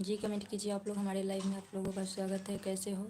जी comment कीजिए आप लोग। हमारे लाइव में आप लोगों का स्वागत है। कैसे हो?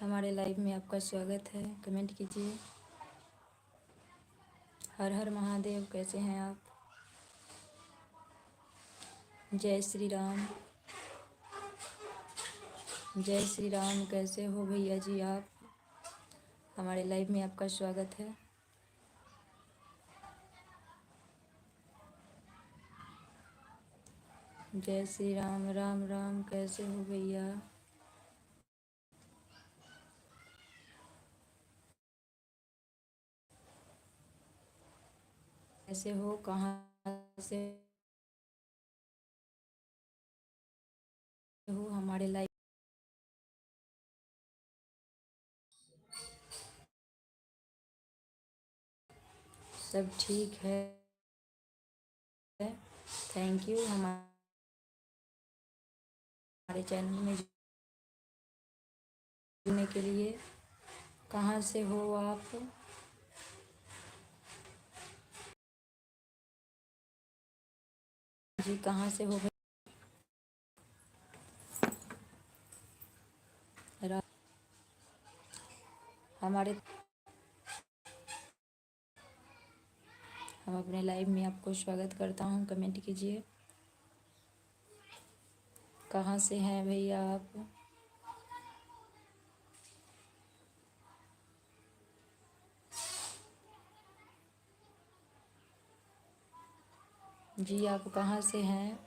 हमारे लाइव में आपका स्वागत है। कमेंट कीजिए। हर हर महादेव। कैसे हैं आप? जय श्री राम। जय श्री राम। कैसे हो भैया जी आप? हमारे लाइव में आपका स्वागत है। जय श्री राम। राम राम। कैसे हो भैया? कैसे हो? कहाँ से हो? हमारे लाइव सब ठीक है। थैंक यू हमारे चैनल में जुड़ने के लिए। कहाँ से हो आप? जी कहाँ से हो? हमारे हम अपने लाइव में आपको स्वागत करता हूँ। कमेंट कीजिए कहाँ से हैं भैया आप। जी आप कहाँ से हैं।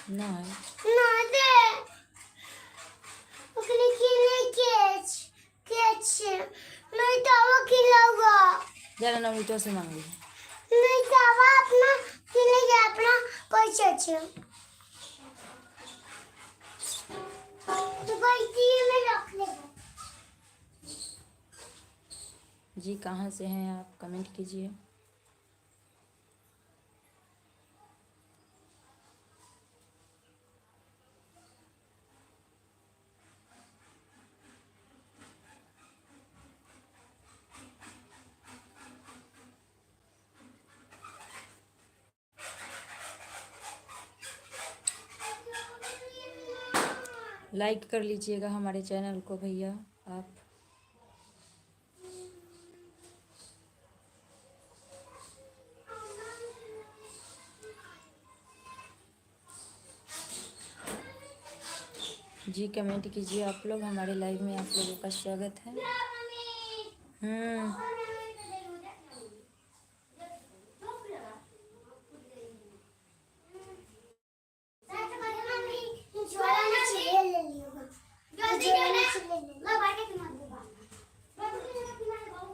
नहीं जरा नवनीतों से मांग लीजिए। जी कहाँ से हैं आप, कमेंट कीजिए। लाइक कर लीजिएगा हमारे चैनल को भैया आप। जी कमेंट कीजिए आप लोग। हमारे लाइव में आप लोगों का स्वागत है।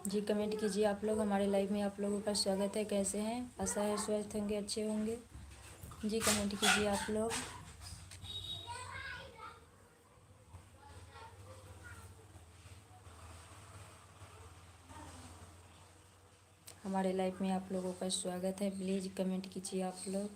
जी कमेंट कीजिए आप लोग। हमारे लाइव में आप लोगों का स्वागत है। कैसे हैं, आशा है स्वस्थ होंगे, अच्छे होंगे। जी कमेंट कीजिए आप लोग। हमारे लाइव में आप लोगों का स्वागत है। प्लीज़ कमेंट कीजिए आप लोग।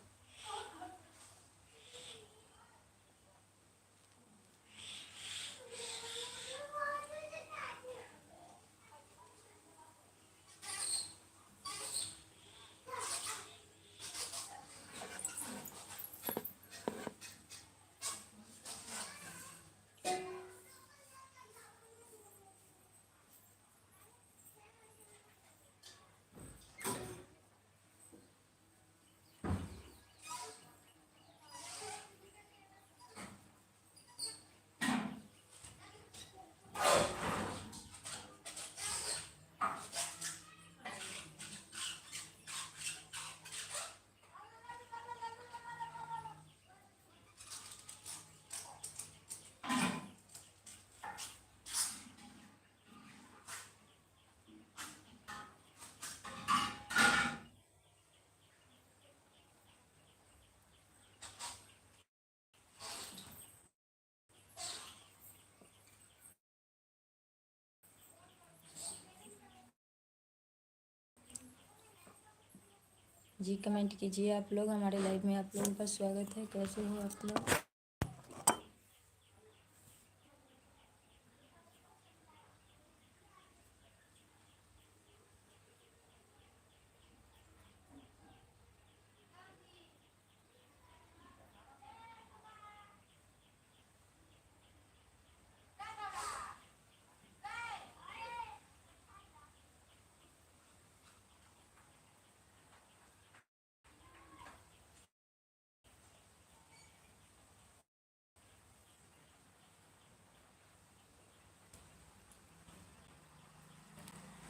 जी कमेंट कीजिए आप लोग। हमारे लाइव में आप लोगों का स्वागत है। कैसे हो आप लोग।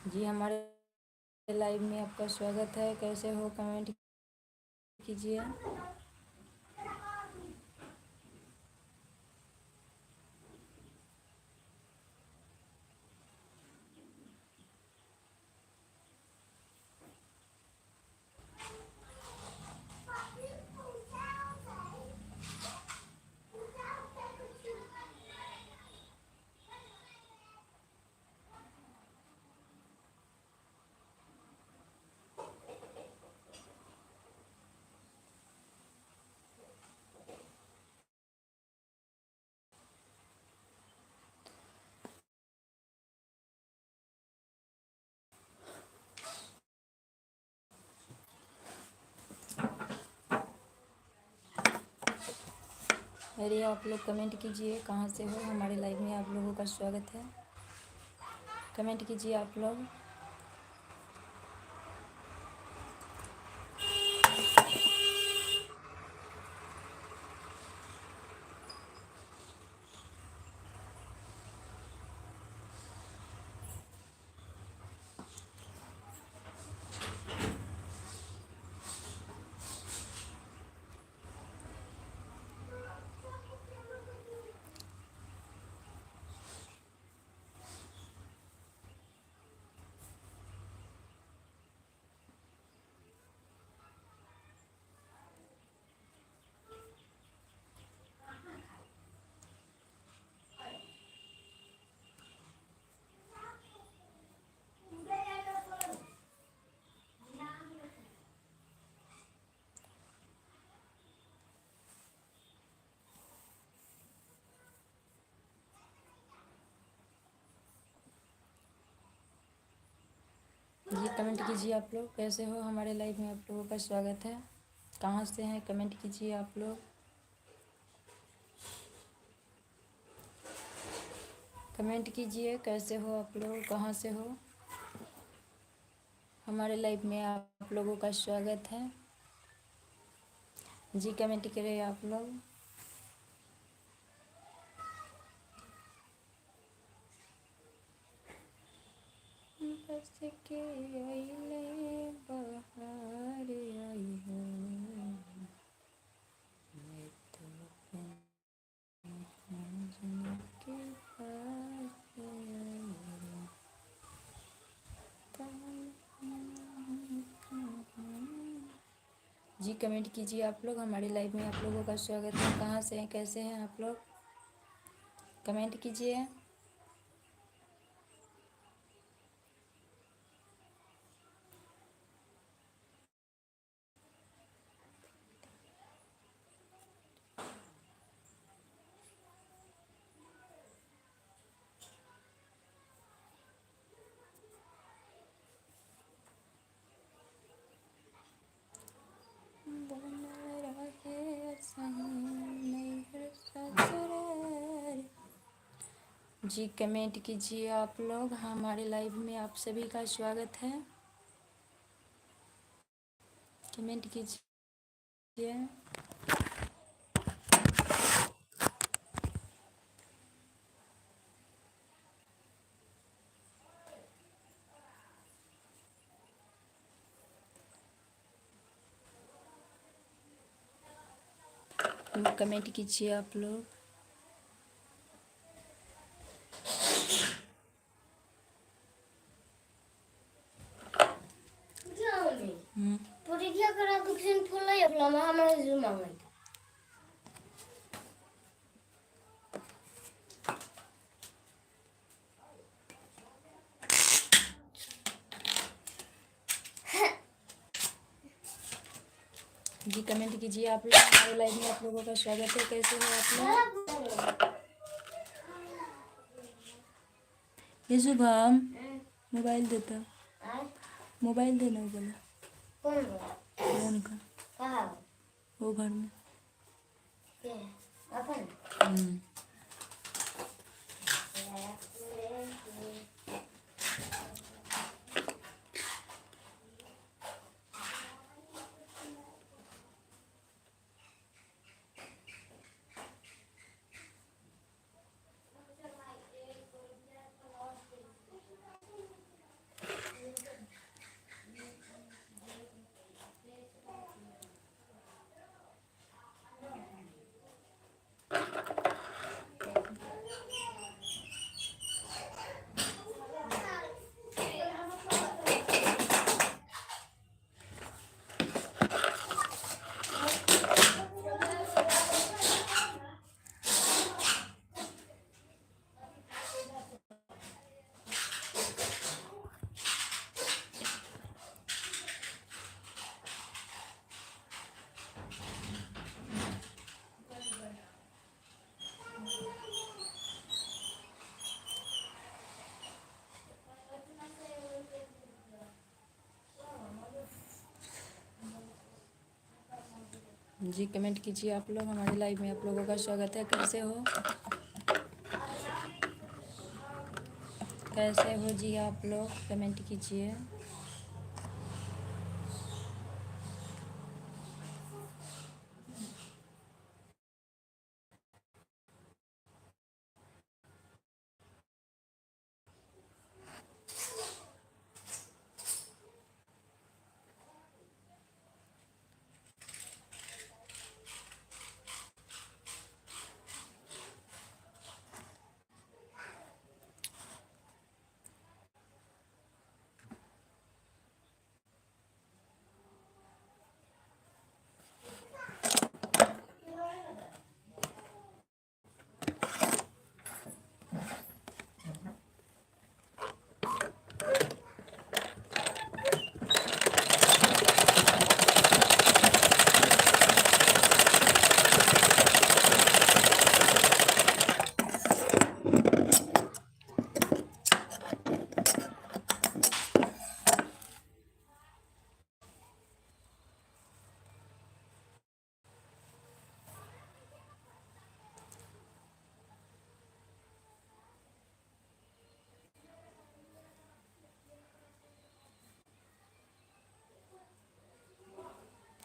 जी हमारे लाइव में आपका स्वागत है। कैसे हो, कमेंट कीजिए। अरे आप लोग कमेंट कीजिए कहाँ से हो, हमारे लाइव में आप लोगों का स्वागत है। कमेंट कीजिए आप लोग। जी कमेंट कीजिए आप लोग, कैसे हो, हमारे लाइव में आप लोगों का स्वागत है। कहाँ से हैं कमेंट कीजिए आप लोग। कमेंट कीजिए कैसे हो आप लोग, कहाँ से हो, हमारे लाइव में आप लोगों का स्वागत है। जी कमेंट करें आप लोग। बस के आइले बहार आई हो, मैं तो अपने के पास आई हूँ। जी कमेंट कीजिए आप लोग, हमारे लाइव में आप लोगों का स्वागत है। कहाँ से हैं, कैसे हैं आप लोग, कमेंट कीजिए। जी कमेंट कीजिए आप लोग, हमारे लाइव में आप सभी का स्वागत है। कमेंट कीजिए। कमेंट कीजिए आप लोग। परीक्षा करा दुखन फुला या फुला हमारे जो मांगे जी कमेंट कीजिए आप लोग, हमारे लाइव में आप लोगों का स्वागत है। कैसे हो आप लोग। ये शुभम मोबाइल देता, मोबाइल देना बोला। कौन कौन का, कहा वो घर में अपन जी कमेंट कीजिए आप लोग, हमारे लाइव में आप लोगों का स्वागत है। कैसे हो, कैसे हो जी आप लोग, कमेंट कीजिए।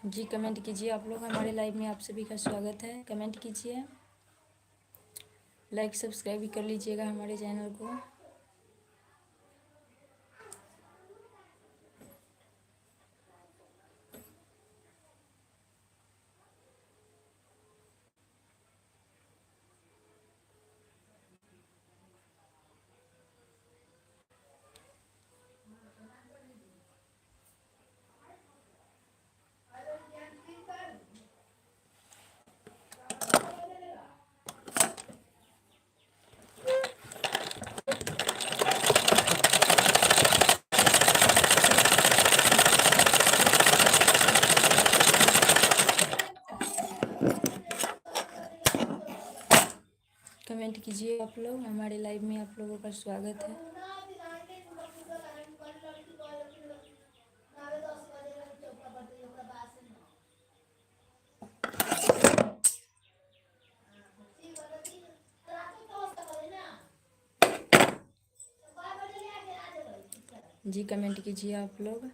जी कमेंट कीजिए आप लोग, हमारे लाइव में आप सभी का स्वागत है। कमेंट कीजिए, लाइक सब्सक्राइब भी कर लीजिएगा हमारे चैनल को। कमेंट कीजिए आप लोग, हमारे लाइव में आप लोगों का स्वागत है। जी कमेंट कीजिए आप लोग।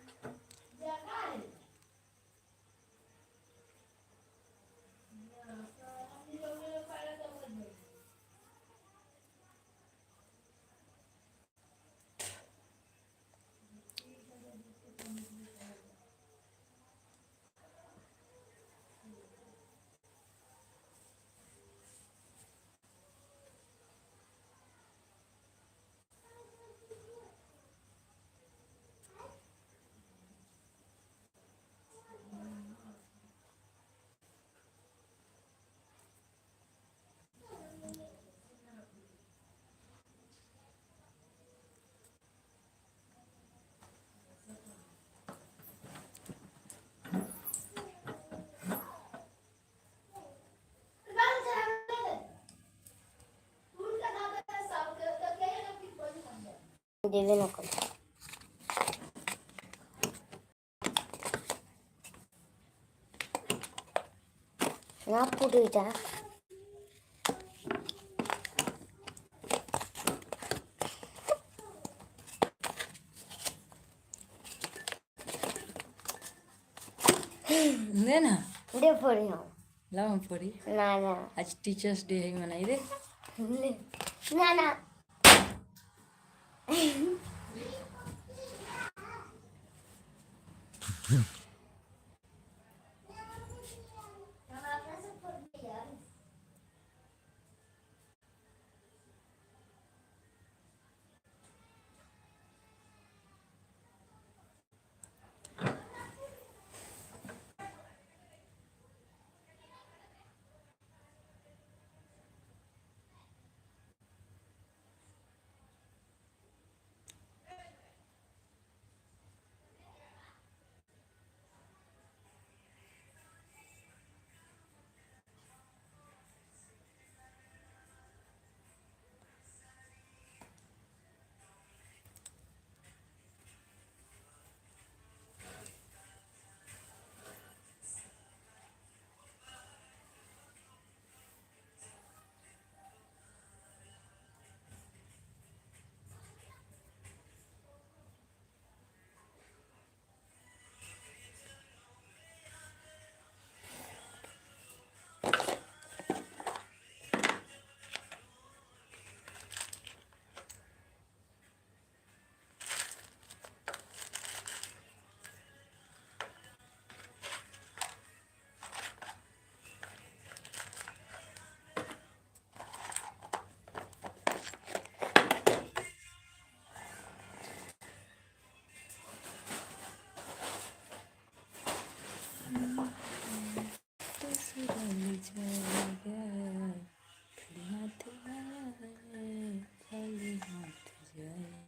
देवे नको ना पुढेचा दे ना, दे फोड़ी हो लाओ हम फोड़ी। ना ना आज टीचर्स डे है, मनाई दे। ना ना खाली जाएगा, खाली हाथ आए, खाली हाथ जाए।